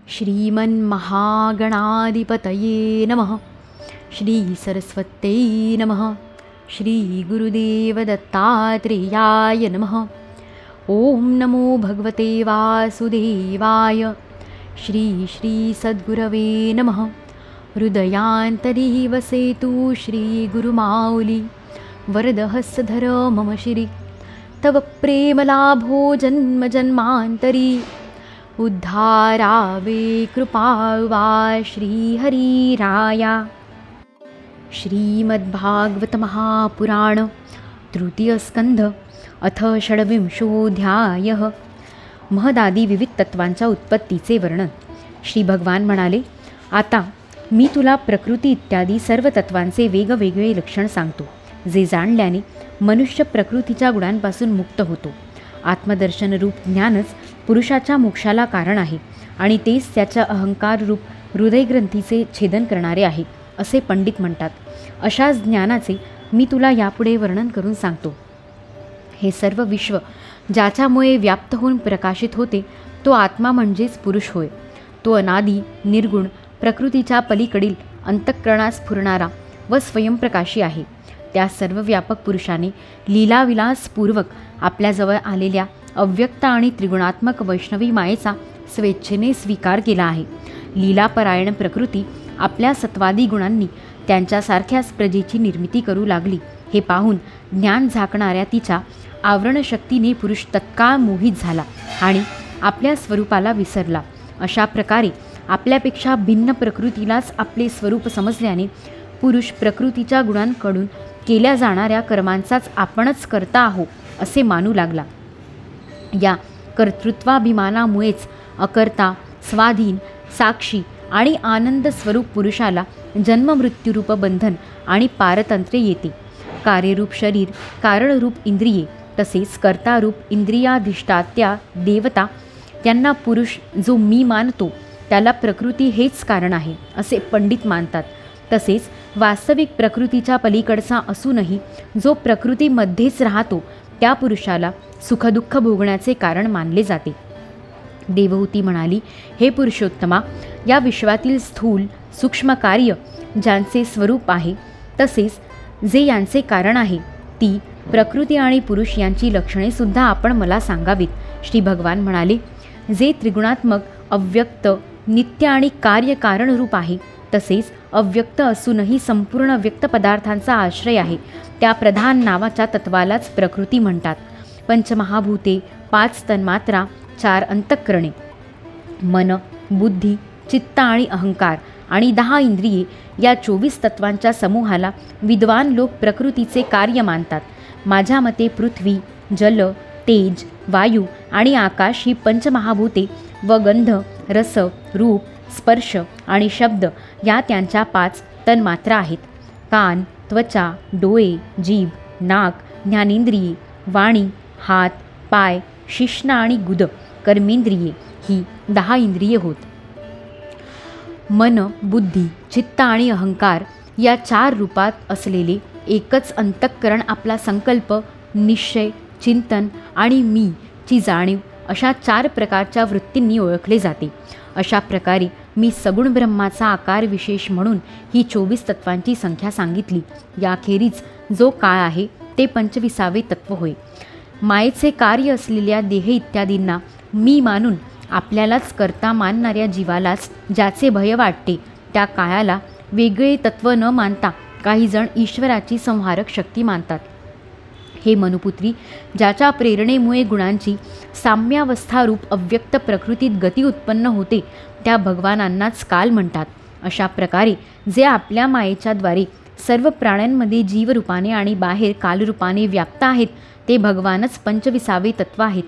श्रीमन्महागणाधिपतये नमः। श्री सरस्वत्यै नमः। श्री गुरुदेव दत्तात्रेयाय नमः। ओम नमो भगवते वासुदेवाय। श्री श्री सद्गुरवे नमः। हृदयांतरी वसेतु श्री गुरुमाऊली। वरदहस्तधर मम श्री तव प्रेमलाभो जन्म जन्मांतरी। उद्धारावे कृपा वा श्रीहरिराया। श्रीमद्भागवत महापुराण तृतीय स्कंध अथ षड्विंशोऽध्यायः। महदादी विविध तत्वांच्या उत्पत्तीचे वर्णन। श्री भगवान म्हणाले, आता मी तुला प्रकृती इत्यादी सर्व तत्वांचे वेगवेगळे लक्षण सांगतो, जे जाणल्याने मनुष्य प्रकृतीच्या गुणांपासून मुक्त होतो. आत्मदर्शन रूप ज्ञानच पुरुषाच्या मोक्षाला कारण आहे आणि तेच त्याच्या अहंकार रूप हृदयग्रंथीचे छेदन करणारे आहे, असे पंडित म्हणतात. अशाच ज्ञानाचे मी तुला यापुढे वर्णन करून सांगतो. हे सर्व विश्व ज्याच्यामुळे व्याप्त होऊन प्रकाशित होते, तो आत्मा म्हणजेच पुरुष होय. तो अनादी निर्गुण प्रकृतीच्या पलीकडील अंतःकरणास स्फुरणारा व स्वयंप्रकाशी आहे. त्या सर्व व्यापक पुरुषाने लीलाविलासपूर्वक आपल्याजवळ आलेल्या अव्यक्त आणि त्रिगुणात्मक वैष्णवी मायेचा स्वेच्छेने स्वीकार केला आहे. लीलापरायण प्रकृती आपल्या सत्वादी गुणांनी त्यांच्यासारख्याच प्रजेची निर्मिती करू लागली. हे पाहून ज्ञान झाकणाऱ्या तिच्या आवरणशक्तीने पुरुष तत्काळ मोहित झाला आणि आपल्या स्वरूपाला विसरला. अशा प्रकारे आपल्यापेक्षा भिन्न प्रकृतीलाच आपले स्वरूप समजल्याने पुरुष प्रकृतीच्या गुणांकडून केल्या जाणाऱ्या कर्मांचाच आपणच करता आहो असे मानू लागला. या कर्तृत्वाभिमानामुळेच अकर्ता, स्वाधीन, साक्षी आणि आनंद स्वरूप पुरुषाला जन्ममृत्यूरूप बंधन आणि पारतंत्र्य येते. कार्यरूप शरीर, कारणरूप इंद्रिये तसेच कर्तारूप इंद्रियाधिष्ठात्या देवता यांना पुरुष जो मी मानतो त्याला प्रकृती हेच कारण आहे असे पंडित मानतात. तसेच वास्तविक प्रकृतीच्या पलीकडचा असूनही जो प्रकृतीमध्येच राहतो त्या पुरुषाला सुखदुःख भोगण्याचे कारण मानले जाते. देवहूती म्हणाली, हे पुरुषोत्तमा, या विश्वातील स्थूल सूक्ष्म कार्य ज्यांचे स्वरूप आहे तसेच जे यांचे कारण आहे, ती प्रकृती आणि पुरुष यांची लक्षणे सुद्धा आपण मला सांगावीत. श्री भगवान म्हणाले, जे त्रिगुणात्मक, अव्यक्त, नित्य आणि कार्यकारणरूप आहे तसेच अव्यक्त असूनही संपूर्ण व्यक्त पदार्थांचा आश्रय आहे, त्या प्रधान नावाच्या तत्वालाच प्रकृती म्हणतात. पंचमहाभूते, 5 तन्मात्रा, 4 अंतःकरणे, मन, बुद्धी, चित्त आणि अहंकार आणि 10 इंद्रिये या 24 तत्वांच्या समूहाला विद्वान लोक प्रकृतीचे कार्य मानतात. माझ्या मते पृथ्वी, जल, तेज, वायू आणि आकाश ही पंचमहाभूते व गंध, रस, रूप, स्पर्श आणि शब्द या त्यांच्या 5 तन्मात्रा आहेत. कान, त्वचा, डोळे, जीभ, नाक, ज्ञानेंद्रिये, वाणी, हात, पाय, शिश्न आणि गुद, कर्मेंद्रिये ही 10 इंद्रिये होत. मन, बुद्धी, चित्त आणि अहंकार या 4 रूपात असलेले एकच अंतःकरण आपला संकल्प, निश्चय, चिंतन आणि मी ची जाणीव अशा 4 प्रकारच्या वृत्तींनी ओळखले जाते. अशा प्रकारे मी सगुण ब्रह्माचा आकार विशेष म्हणून ही 24 तत्वांची संख्या सांगितली. याखेरीज जो काळ आहे ते 25वे तत्व होय. मायेचे कार्य असलेल्या देह इत्यादींना मी मानून आपल्यालाच करता मानणाऱ्या जीवालाच ज्याचे भय वाटते, त्या काळाला वेगळे तत्व न मानता काही जण ईश्वराची संहारक शक्ती मानतात. हे मनुपुत्री, ज्याच्या प्रेरणेमुळे गुणांची साम्यावस्थारूप अव्यक्त प्रकृतीत गती उत्पन्न होते त्या भगवानांनाच काल म्हणतात. अशा प्रकारे जे आपल्या मायेच्या द्वारे सर्व प्राण्यांमध्ये जीवरूपाने आणि बाहेर कालरूपाने व्याप्त आहेत ते भगवानच 25वे तत्व आहेत.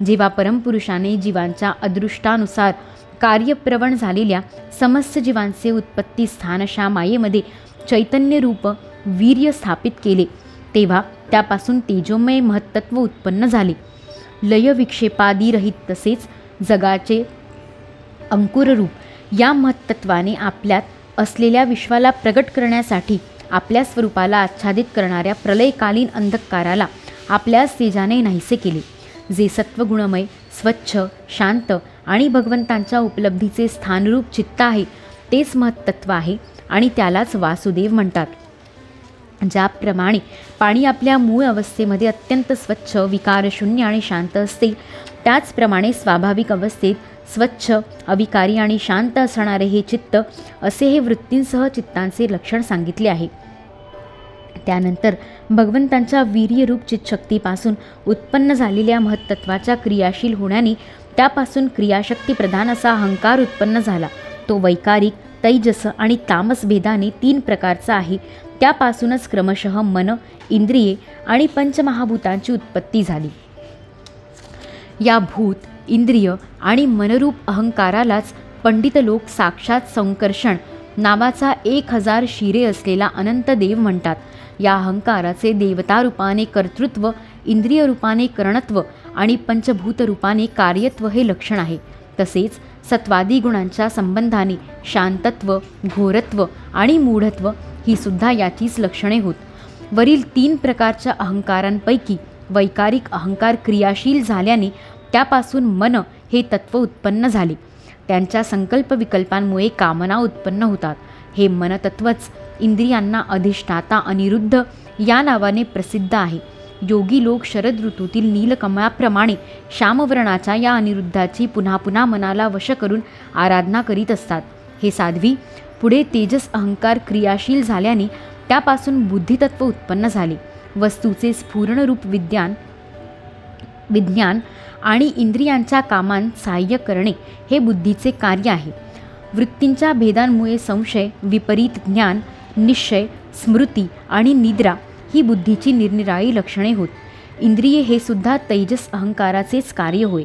जेव्हा परमपुरुषाने जीवांच्या अदृष्टानुसार कार्यप्रवण झालेल्या समस्त जीवांचे उत्पत्ती स्थान अशा मायेमध्ये चैतन्यरूप वीर्य स्थापित केले, तेव्हा त्यापासून तेजोमय महत्त्व उत्पन्न झाले. लयविक्षेपादिरहित तसेच जगाचे अंकुररूप या महत्त्वाने आपल्यात असलेल्या विश्वाला प्रगट करण्यासाठी आपल्या स्वरूपाला आच्छादित करणाऱ्या प्रलयकालीन अंधकाराला आपल्या तेजाने नाहीसे केले. जे सत्वगुणमय, स्वच्छ, शांत आणि भगवंतांच्या उपलब्धीचे स्थानरूप चित्त आहे तेच महत्त्व आहे आणि त्यालाच वासुदेव म्हणतात. ज्याप्रमाणे पाणी आपल्या मूळ अवस्थेमध्ये अत्यंत स्वच्छ, विकारशून्य आणि शांत असते, त्याचप्रमाणे स्वाभाविक अवस्थेत स्वच्छ, अविकारी आणि शांत असणारे हे चित्त असे हे वृत्तींसह चित्तांचे लक्षण सांगितले आहे. त्यानंतर भगवंतांच्या वीर्यरूप चित्शक्तीपासून उत्पन्न झालेल्या महत्त्वाच्या क्रियाशील होण्याने त्यापासून क्रियाशक्ती प्रधान असा अहंकार उत्पन्न झाला. तो वैकारिक, तैजस आणि तामस भेदाने 3 प्रकारचा आहे. त्यापासूनच क्रमशः मन, इंद्रिये आणि पंचमहाभूतांची उत्पत्ती झाली. या भूत, इंद्रिय आणि मनरूप अहंकारालाच पंडित लोक साक्षात संकर्षण नावाचा 1000 शिरे असलेला अनंत देव म्हणतात. या अहंकाराचे देवता रूपाने कर्तृत्व, इंद्रिय रूपाने करणत्व आणि पंचभूत रूपाने कार्यत्व हे लक्षण आहे. तसेच सत्वादी गुणांच्या संबंधाने शांतत्व, घोरत्व आणि मूढत्व ही सुद्धा याचीच लक्षणे होत. वरील 3 प्रकारच्या अहंकारांपैकी वैकारिक अहंकार क्रियाशील झाल्याने त्यापासून मन हे तत्व उत्पन्न झाले. त्यांच्या संकल्प विकल्पांमुळे कामना उत्पन्न होतात. हे मनतत्वच इंद्रियांना अधिष्ठाता अनिरुद्ध या नावाने प्रसिद्ध आहे. योगी लोक शरद ऋतूतील नीलकमळाप्रमाणे श्यामवर्णाच्या या अनिरुद्धाची पुन्हा पुन्हा मनाला वश करून आराधना करीत असतात. हे साध्वी, पुढे तेजस अहंकार क्रियाशील झाल्याने त्यापासून बुद्धितत्व उत्पन्न झाले. वस्तूचे स्फुरणरूप विज्ञान आणि इंद्रियांच्या कामांत सहाय्य करणे हे बुद्धीचे कार्य आहे. वृत्तींच्या भेदांमुळे संशय, विपरीत ज्ञान, निश्चय, स्मृती आणि निद्रा ही बुद्धीची निरनिराळी लक्षणे होत. इंद्रिये हे सुद्धा तेजस अहंकाराचेच कार्य होय.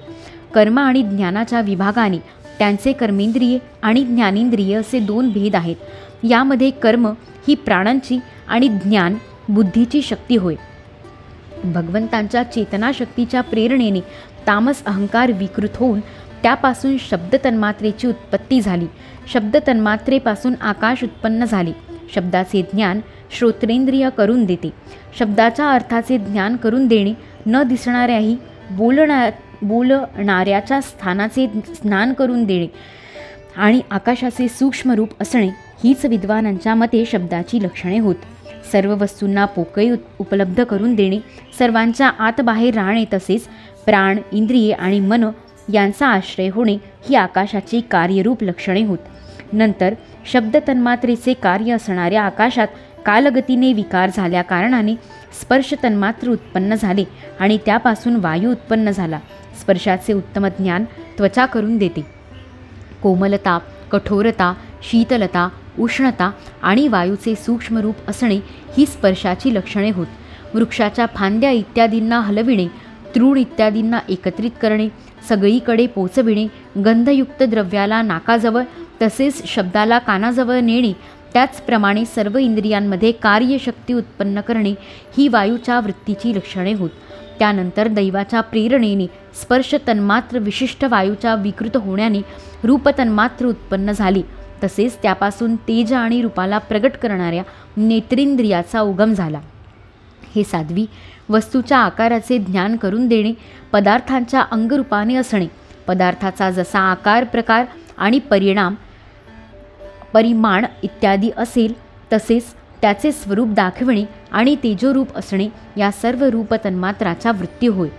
कर्म आणि ज्ञानाच्या विभागाने त्यांचे कर्मेंद्रिये आणि ज्ञानेंद्रिये असे 2 भेद आहेत. यामध्ये कर्म ही प्राणांची आणि ज्ञान बुद्धीची शक्ती होय. भगवंतांच्या चेतनाशक्तीच्या प्रेरणेने तामस अहंकार विकृत होऊन त्यापासून शब्द तन्मात्रेची उत्पत्ती झाली. शब्द तन्मात्रेपासून आकाश उत्पन्न झाले. शब्दाचे ज्ञान श्रोत्रेंद्रिय करून देते. शब्दाच्या अर्थाचे ज्ञान करून देणे, न दिसणाऱ्याही बोलणाऱ्याच्या स्थानाचे स्नान करून देणे आणि आकाशाचे सूक्ष्म रूप असणे हीच विद्वानांच्या मते शब्दाची लक्षणे होत. सर्व वस्तूंना पोकळी उपलब्ध करून देणे, सर्वांच्या आत बाहेर राहणे, तसेच प्राण, इंद्रिये आणि मन यांचा आश्रय होणे ही आकाशाची कार्यरूप लक्षणे होत. नंतर शब्द तन्मात्रेचे कार्य असणाऱ्या आकाशात कालगतीने विकार झाल्या कारणाने स्पर्श तन्मात्र उत्पन्न झाले आणि त्यापासून वायू उत्पन्न झाला. स्पर्शाचे उत्तम ज्ञान त्वचा करून देते. कोमलता, कठोरता, शीतलता, उष्णता आणि वायूचे सूक्ष्म रूप असणे ही स्पर्शाची लक्षणे होत. वृक्षाच्या फांद्या इत्यादींना हलविणे, तृण इत्यादींना एकत्रित करणे, सगळीकडे पोचविणे, गंधयुक्त द्रव्याला नाकाजवळ तसेच शब्दाला कानाजवळ नेणे, त्याचप्रमाणे सर्व इंद्रियांमध्ये कार्यशक्ती उत्पन्न करणे ही वायूच्या वृत्तीची लक्षणे होत. त्यानंतर दैवाच्या प्रेरणेने स्पर्श तन्मात्र विशिष्ट वायूच्या विकृत होण्याने रूप तन्मात्र उत्पन्न झाली. तसेच त्यापासून तेज आणि रूपाला प्रगट करणाऱ्या नेत्रेंद्रियाचा उगम झाला. हे साध्वी, वस्तूच्या आकाराचे ज्ञान करून देणे, पदार्थांच्या अंगरूपाने असणे, पदार्थाचा जसा आकार, प्रकार आणि परिमाण इत्यादी असेल तसेच त्याचे स्वरूप दाखविणे आणि तेजोरूप असणे या सर्व रूप तन्मात्राच्या वृत्ती होय.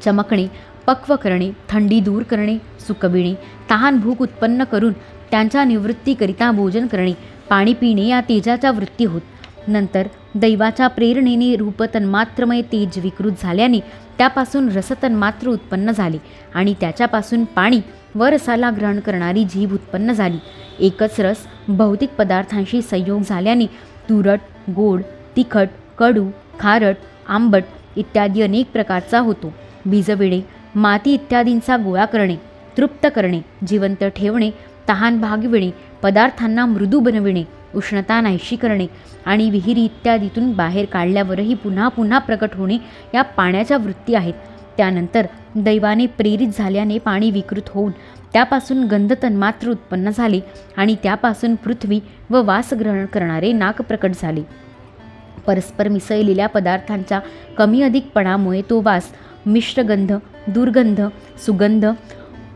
चमकणे, पक्व करणे, थंडी दूर करणे, सुकविणे, तहान भूक उत्पन्न करून त्यांच्या निवृत्तीकरिता भोजन करणे, पाणी पिणे या तेजाच्या वृत्ती होत. नंतर दैवाच्या प्रेरणेने रूप तन्मात्रमय तेज विकृत झाल्याने त्यापासून रसतन्मात्र उत्पन्न झाले आणि त्याच्यापासून पाणी व रसाला ग्रहण करणारी जीभ उत्पन्न झाली. एकच रस भौतिक पदार्थांशी संयोग झाल्याने तुरट, गोड, तिखट, कडू, खारट, आंबट इत्यादी अनेक प्रकारचा होतो. भिजविणे, माती इत्यादींचा गोळा करणे, तृप्त करणे, जिवंत ठेवणे, तहान भागविणे, पदार्थांना मृदू बनविणे, उष्णता नाहीशी करणे आणि विहिरी इत्यादीतून बाहेर काढल्यावरही पुन्हा पुन्हा प्रकट होणे या पाण्याच्या वृत्ती आहेत. त्यानंतर दैवाने प्रेरित झाल्याने पाणी विकृत होऊन त्यापासून गंध तन्मात्र उत्पन्न झाले आणि त्यापासून पृथ्वी व वास ग्रहण करणारे नाक प्रकट झाले. परस्पर मिसळलेल्या पदार्थांच्या कमी अधिकपणामुळे तो वास मिश्रगंध, दुर्गंध, सुगंध,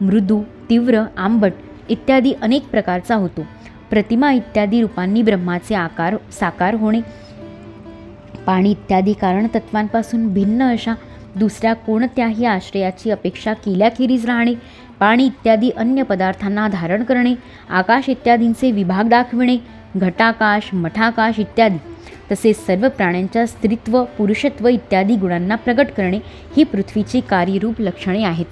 मृदू, तीव्र, आंबट इत्यादी अनेक प्रकारचा होतो. प्रतिमा इत्यादी रूपांनी ब्रह्माचे आकार साकार होणे, पाणी इत्यादी कारणतत्वांपासून भिन्न अशा दुसऱ्या कोणत्याही आश्रयाची अपेक्षा केल्याखेरीज राहणे, पाणी इत्यादी अन्य पदार्थांना धारण करणे, आकाश इत्यादींचे विभाग दाखविणे, घटाकाश, मठाकाश इत्यादी, तसेच सर्व प्राण्यांच्या स्त्रीत्व, पुरुषत्व इत्यादी गुणांना प्रगट करणे ही पृथ्वीची कार्यरूप लक्षणे आहेत.